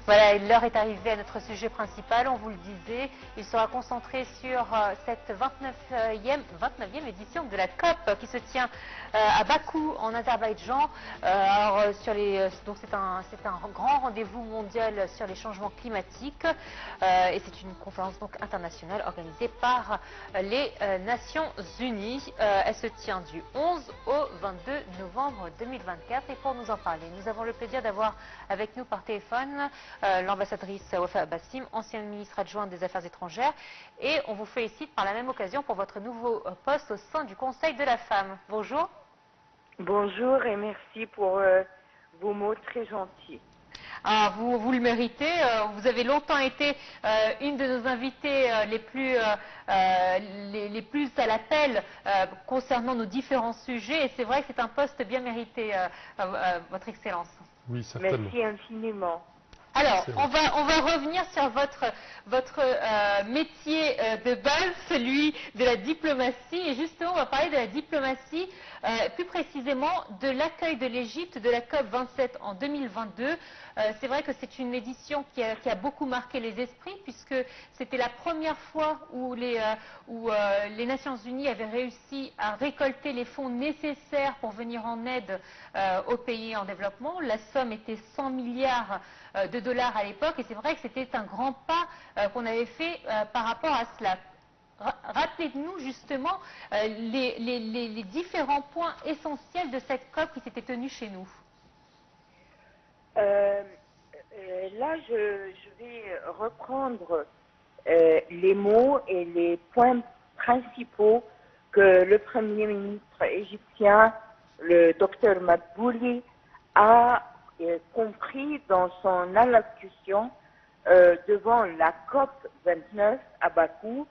Voilà, l'heure est arrivée à notre sujet principal, on vous le disait. Il sera concentré sur cette 29e édition de la COP qui se tient à Bakou, en Azerbaïdjan. Donc c'est un grand rendez-vous mondial sur les changements climatiques et c'est une conférence donc internationale organisée par les Nations Unies. Elle se tient du 11 au 22 novembre 2024 et pour nous en parler, nous avons le plaisir d'avoir avec nous par téléphone l'ambassadrice Wafa Bassim, ancienne ministre adjointe des Affaires étrangères, et on vous félicite par la même occasion pour votre nouveau poste au sein du Conseil de la femme. Bonjour. Bonjour et merci pour vos mots très gentils. Ah, vous le méritez. Vous avez longtemps été une de nos invitées les plus à l'appel concernant nos différents sujets. Et c'est vrai que c'est un poste bien mérité, Votre Excellence. Oui, certainement. Merci infiniment. Alors, on va revenir sur votre métier de base, celui de la diplomatie. Et justement, on va parler de la diplomatie, plus précisément de l'accueil de l'Égypte de la COP 27 en 2022. C'est vrai que c'est une édition qui a beaucoup marqué les esprits, puisque c'était la première fois où les Nations Unies avaient réussi à récolter les fonds nécessaires pour venir en aide aux pays en développement. La somme était 100 milliards de dollars à l'époque, et c'est vrai que c'était un grand pas qu'on avait fait par rapport à cela. Rappelez-nous justement les différents points essentiels de cette COP qui s'était tenue chez nous. Là, je vais reprendre les mots et les points principaux que le Premier ministre égyptien, le docteur Madbouli, a compris dans son allocution devant la COP 29 à Bakou,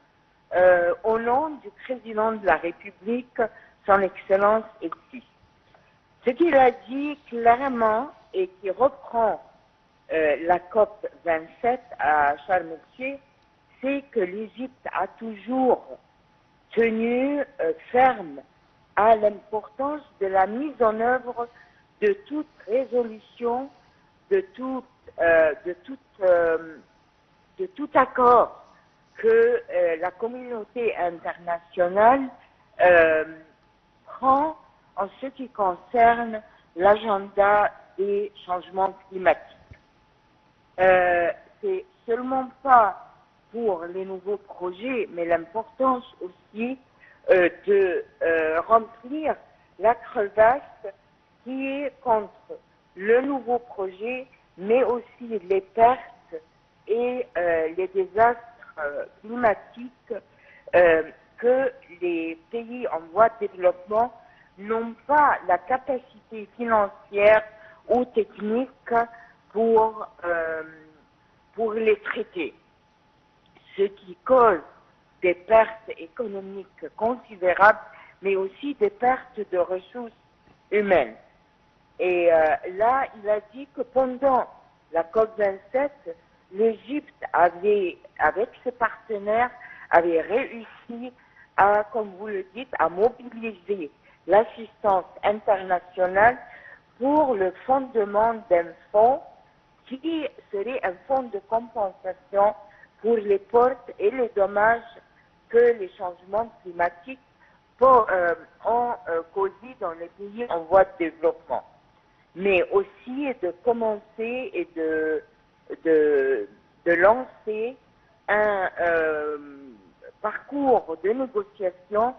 au nom du président de la République, son Excellence ici. Ce qu'il a dit clairement et qui reprend la COP 27 à Sharm el-Sheikh, c'est que l'Égypte a toujours tenu ferme à l'importance de la mise en œuvre de toute résolution, de tout accord que la communauté internationale prend en ce qui concerne l'agenda des changements climatiques. C'est seulement pas pour les nouveaux projets, mais l'importance aussi de remplir la crevasse qui est contre le nouveau projet, mais aussi les pertes et les désastres climatiques que les pays en voie de développement n'ont pas la capacité financière ou technique pour les traiter. Ce qui cause des pertes économiques considérables, mais aussi des pertes de ressources humaines. Et là, il a dit que pendant la COP27, l'Égypte avait, avec ses partenaires, avait réussi à, comme vous le dites, à mobiliser l'assistance internationale pour le fondement d'un fonds qui serait un fonds de compensation pour les pertes et les dommages que les changements climatiques ont causés dans les pays en voie de développement. Mais aussi de commencer et de lancer un parcours de négociation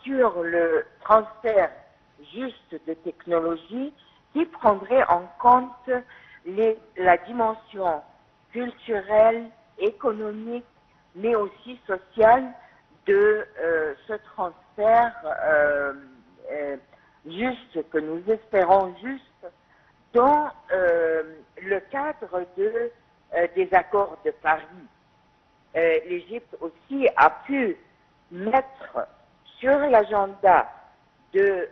sur le transfert juste de technologie qui prendrait en compte la dimension culturelle, économique, mais aussi sociale de ce transfert juste, que nous espérons juste, dans le cadre des accords de Paris. L'Égypte aussi a pu mettre sur l'agenda des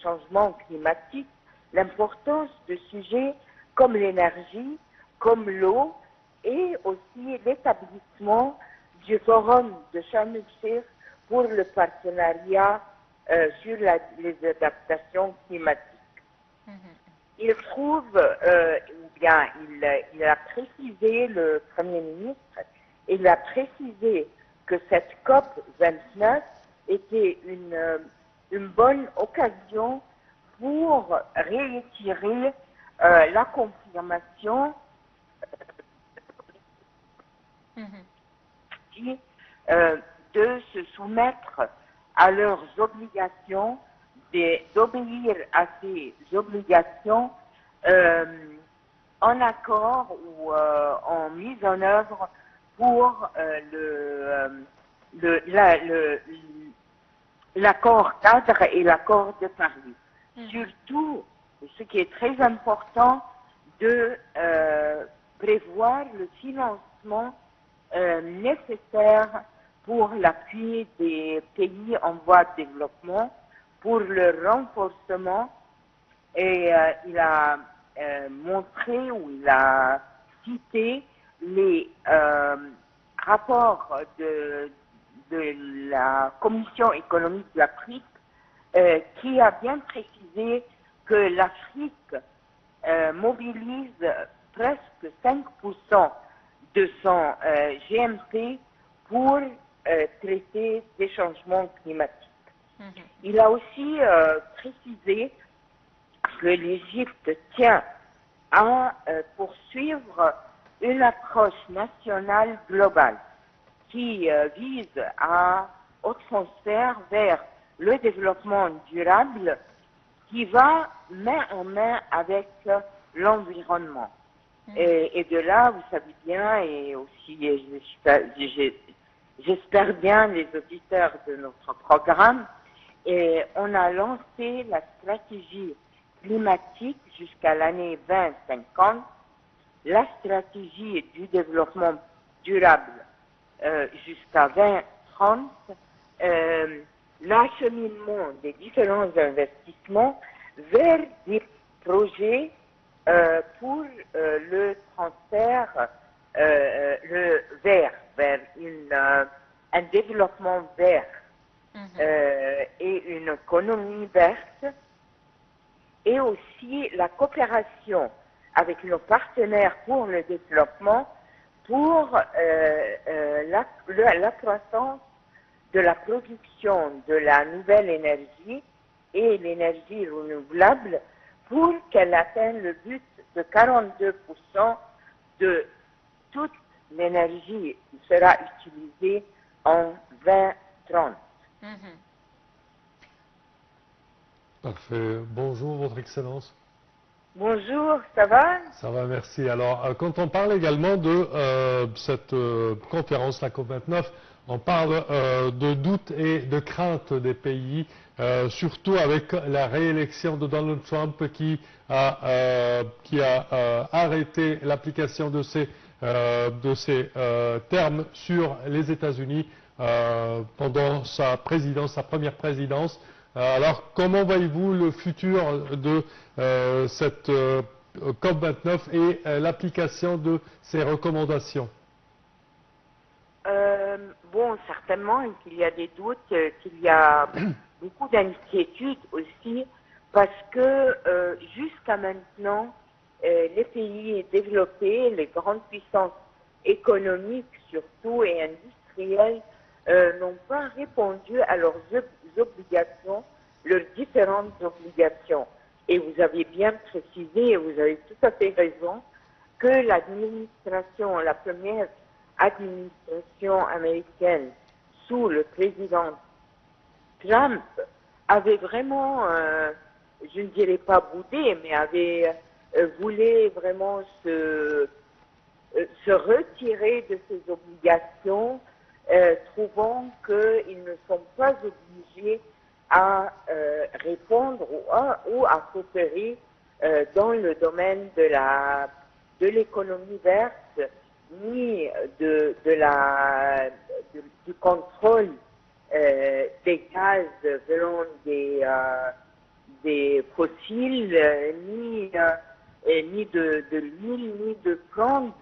changements climatiques l'importance de sujets comme l'énergie, comme l'eau, et aussi l'établissement du forum de Sharm el-Sheikh pour le partenariat sur les adaptations climatiques. il trouve, ou bien il a précisé, le Premier ministre, il a précisé que cette COP 29 était une bonne occasion pour réitérer la confirmation de se soumettre à leurs obligations, d'obéir à ces obligations en accord ou en mise en œuvre pour l'accord cadre et l'accord de Paris. Surtout, ce qui est très important, de prévoir le financement nécessaire pour l'appui des pays en voie de développement, pour le renforcement, et il a montré ou il a cité les rapports de la Commission économique de l'Afrique qui a bien précisé que l'Afrique mobilise presque 5% de son GMP pour traiter des changements climatiques. Il a aussi précisé que l'Égypte tient à poursuivre une approche nationale globale qui vise au transfert vers le développement durable qui va main en main avec l'environnement. Et de là, vous savez bien, et aussi j'espère bien les auditeurs de notre programme, et on a lancé la stratégie climatique jusqu'à l'année 2050, la stratégie du développement durable jusqu'à 2030, l'acheminement des différents investissements vers des projets pour le transfert vers un développement vert et une économie verte, et aussi la coopération avec nos partenaires pour le développement pour la croissance de la production de la nouvelle énergie et l'énergie renouvelable pour qu'elle atteigne le but de 42% de toute l'énergie qui sera utilisée en 2030. Parfait. Bonjour, Votre Excellence. Bonjour, ça va? Ça va, merci. Alors, quand on parle également de cette conférence, la COP29, on parle de doutes et de craintes des pays, surtout avec la réélection de Donald Trump qui a arrêté l'application de ces termes sur les États-Unis pendant sa présidence, sa première présidence. Alors, comment voyez-vous le futur de cette COP29 et l'application de ces recommandations? Bon, certainement qu'il y a des doutes, qu'il y a beaucoup d'inquiétudes aussi, parce que jusqu'à maintenant, les pays développés, les grandes puissances économiques surtout et industrielles, n'ont pas répondu à leurs obligations, leurs différentes obligations. Et vous avez bien précisé, et vous avez tout à fait raison, que l'administration, la première administration américaine sous le président Trump avait vraiment, je ne dirais pas boudé, mais voulait vraiment se retirer de ses obligations, trouvant qu'ils ne sont pas obligés à répondre ou à coopérer dans le domaine de l'économie verte, ni du contrôle des gaz venant des fossiles, ni de l'huile, ni de prendre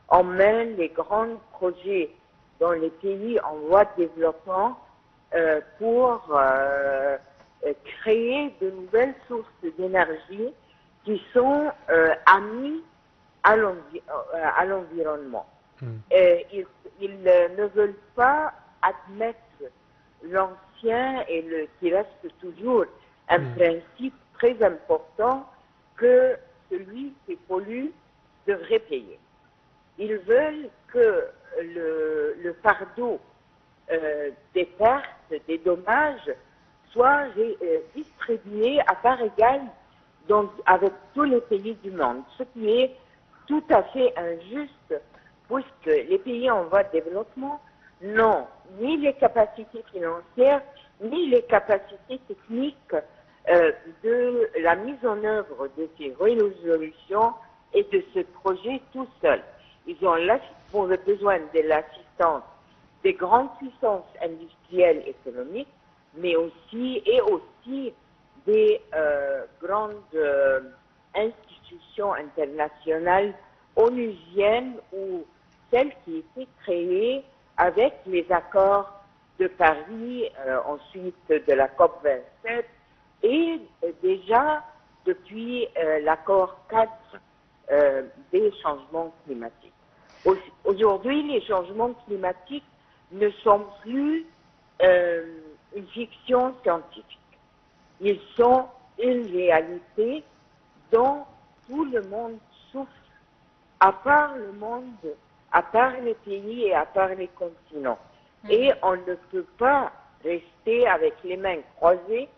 en main les grands projets dans les pays en voie de développement pour créer de nouvelles sources d'énergie qui sont amis à l'environnement. Ils ne veulent pas admettre l'ancien et qui reste toujours un principe très important que celui qui pollue devrait payer. Ils veulent que le fardeau des pertes, des dommages, soit distribué à part égale avec tous les pays du monde, ce qui est tout à fait injuste, puisque les pays en voie de développement n'ont ni les capacités financières, ni les capacités techniques de la mise en œuvre de ces résolutions et de ce projet tout seul. Ils ont besoin de l'assistance des grandes puissances industrielles et économiques, mais aussi des grandes institutions internationales onusiennes ou celles qui étaient créées avec les accords de Paris, ensuite de la COP 27 et déjà depuis l'accord cadre des changements climatiques. Aujourd'hui, les changements climatiques ne sont plus une fiction scientifique. Ils sont une réalité dont tout le monde souffre, à part le monde, à part les pays et à part les continents. Et on ne peut pas rester avec les mains croisées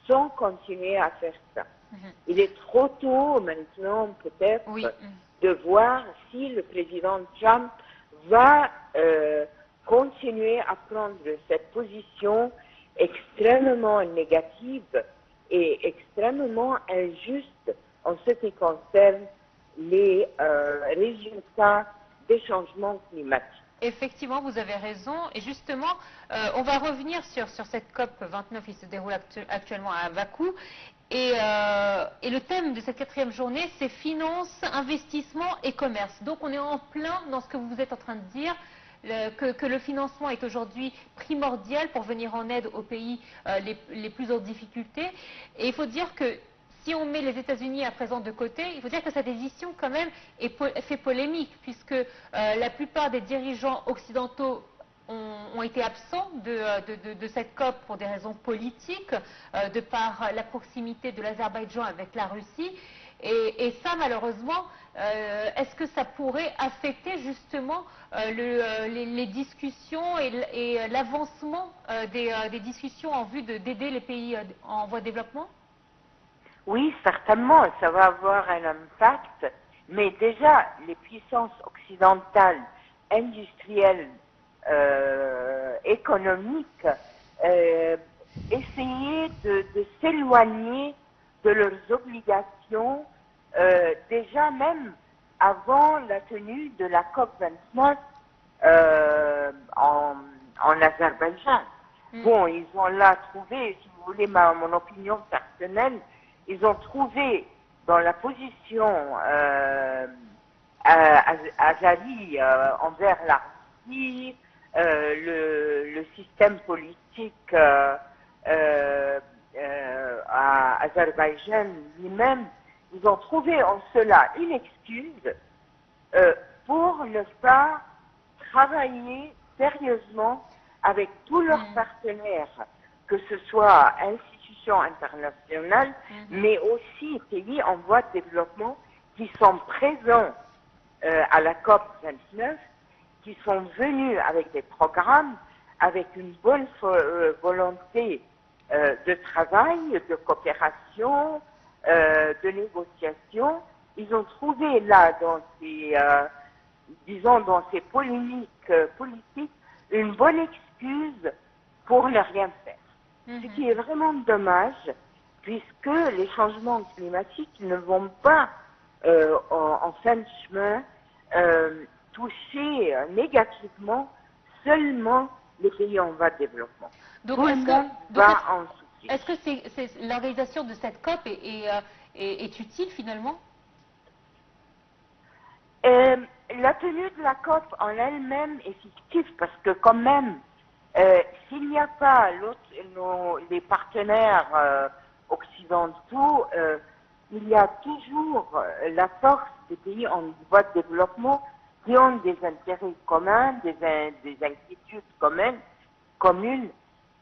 sans continuer à faire ça. Il est trop tôt maintenant, peut-être, de voir si le président Trump va continuer à prendre cette position extrêmement négative et extrêmement injuste en ce qui concerne les résultats des changements climatiques. Effectivement, vous avez raison. Et justement, on va revenir sur cette COP 29 qui se déroule actuellement à Bakou. Et le thème de cette 4e journée, c'est finances, investissement et commerce. Donc on est en plein dans ce que vous êtes en train de dire, que le financement est aujourd'hui primordial pour venir en aide aux pays les plus en difficulté. Et il faut dire que si on met les États-Unis à présent de côté, il faut dire que cette décision quand même fait polémique, puisque la plupart des dirigeants occidentaux ont été absents de cette COP pour des raisons politiques, de par la proximité de l'Azerbaïdjan avec la Russie. Et ça, malheureusement, est-ce que ça pourrait affecter justement les discussions et l'avancement des discussions en vue d'aider les pays en voie de développement? Oui, certainement, ça va avoir un impact, mais déjà, les puissances occidentales, industrielles, économiques, essayer de s'éloigner de leurs obligations, déjà même avant la tenue de la COP 29 en Azerbaïdjan. Bon, ils ont là trouvé, si vous voulez mon opinion personnelle, ils ont trouvé dans la position azérie envers la Russie, le système politique à Azerbaïdjan lui-même, ils ont trouvé en cela une excuse pour ne pas travailler sérieusement avec tous leurs partenaires, que ce soit institutions internationales, mais aussi pays en voie de développement qui sont présents à la COP 29, qui sont venus avec des programmes, avec une bonne volonté de travail, de coopération, de négociation. Ils ont trouvé là, dans ces, dans ces polémiques politiques, une bonne excuse pour ne rien faire. Ce qui est vraiment dommage, puisque les changements climatiques ne vont pas, en fin de chemin, toucher négativement seulement les pays en voie de développement. Donc, tout le monde va en souffrir. Est-ce que l'organisation de cette COP est utile finalement? La tenue de la COP en elle-même est fictive parce que quand même, s'il n'y a pas les partenaires occidentaux, il y a toujours la force des pays en voie de développement qui ont des intérêts communs, des inquiétudes communes,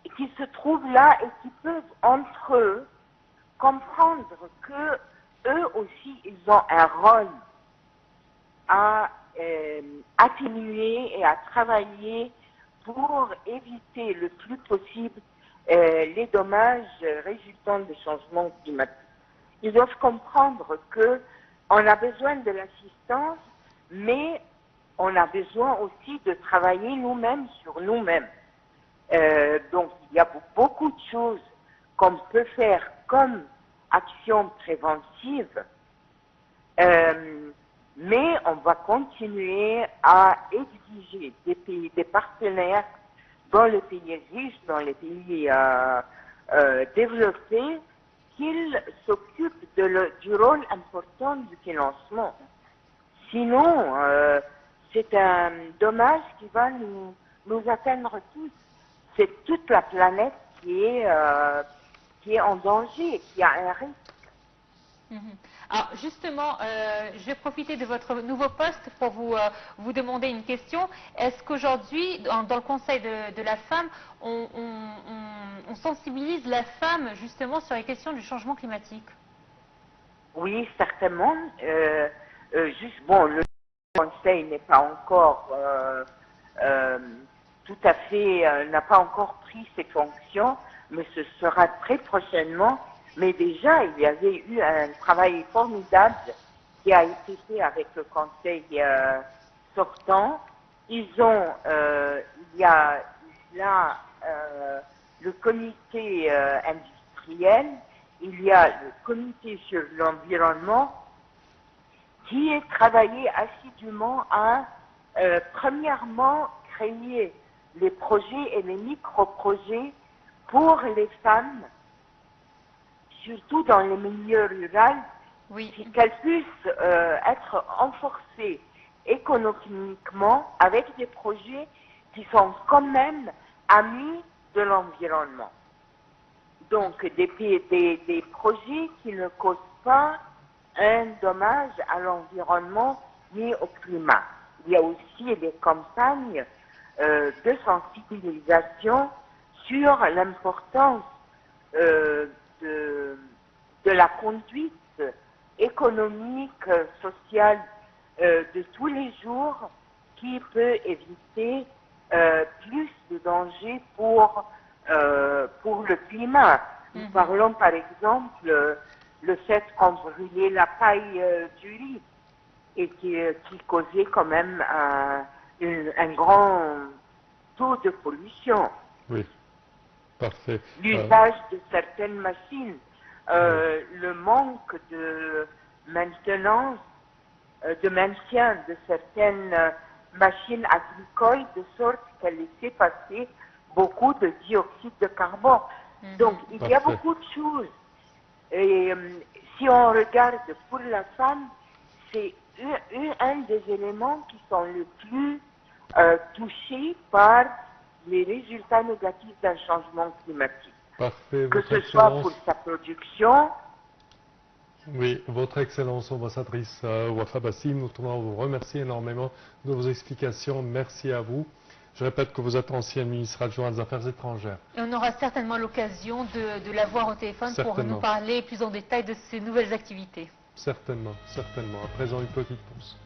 et qui se trouvent là et qui peuvent entre eux comprendre que eux aussi ils ont un rôle à atténuer et à travailler pour éviter le plus possible les dommages résultant des changements climatiques. Ils doivent comprendre que on a besoin de l'assistance, mais on a besoin aussi de travailler nous-mêmes sur nous-mêmes. Donc il y a beaucoup de choses qu'on peut faire comme action préventive, mais on va continuer à exiger des pays, des partenaires dans les pays riches, dans les pays développés, qu'ils s'occupent du rôle important du financement. Sinon, c'est un dommage qui va nous atteindre tous. C'est toute la planète qui est en danger, qui a un risque. Alors justement, je vais profiter de votre nouveau poste pour vous demander une question. Est-ce qu'aujourd'hui, dans le Conseil de la femme, on sensibilise la femme justement sur les questions du changement climatique? Oui, certainement. Le Conseil n'est pas encore tout à fait, n'a pas encore pris ses fonctions, mais ce sera très prochainement. Mais déjà, il y avait eu un travail formidable qui a été fait avec le Conseil sortant. Il y a là le comité industriel, il y a le comité sur l'environnement qui est travaillé assidûment à, premièrement, créer les projets et les micro-projets pour les femmes, surtout dans les milieux ruraux, qu'elles puissent être renforcées économiquement avec des projets qui sont quand même amis de l'environnement. Donc des projets qui ne causent pas un dommage à l'environnement ni au climat. Il y a aussi des campagnes de sensibilisation sur l'importance de la conduite économique, sociale de tous les jours qui peut éviter plus de dangers pour le climat. Nous parlons par exemple le fait qu'on brûlait la paille du riz et qui causait quand même un grand taux de pollution. Oui, parfait. L'usage de certaines machines, le manque de maintenance, de maintien de certaines machines agricoles, de sorte qu'elles laissaient passer beaucoup de dioxyde de carbone. Donc il y a beaucoup de choses. Et si on regarde pour la femme, c'est un des éléments qui sont le plus touchés par les résultats négatifs d'un changement climatique. Parfait, que ce soit pour sa production. Oui, Votre Excellence ambassadrice Wafa Bassim, nous tenons à vous remercier énormément de vos explications. Merci à vous. Je répète que vous êtes ancienne ministre adjointe des Affaires étrangères. Et on aura certainement l'occasion de la voir au téléphone pour nous parler plus en détail de ces nouvelles activités. Certainement, certainement. À présent, une petite pause.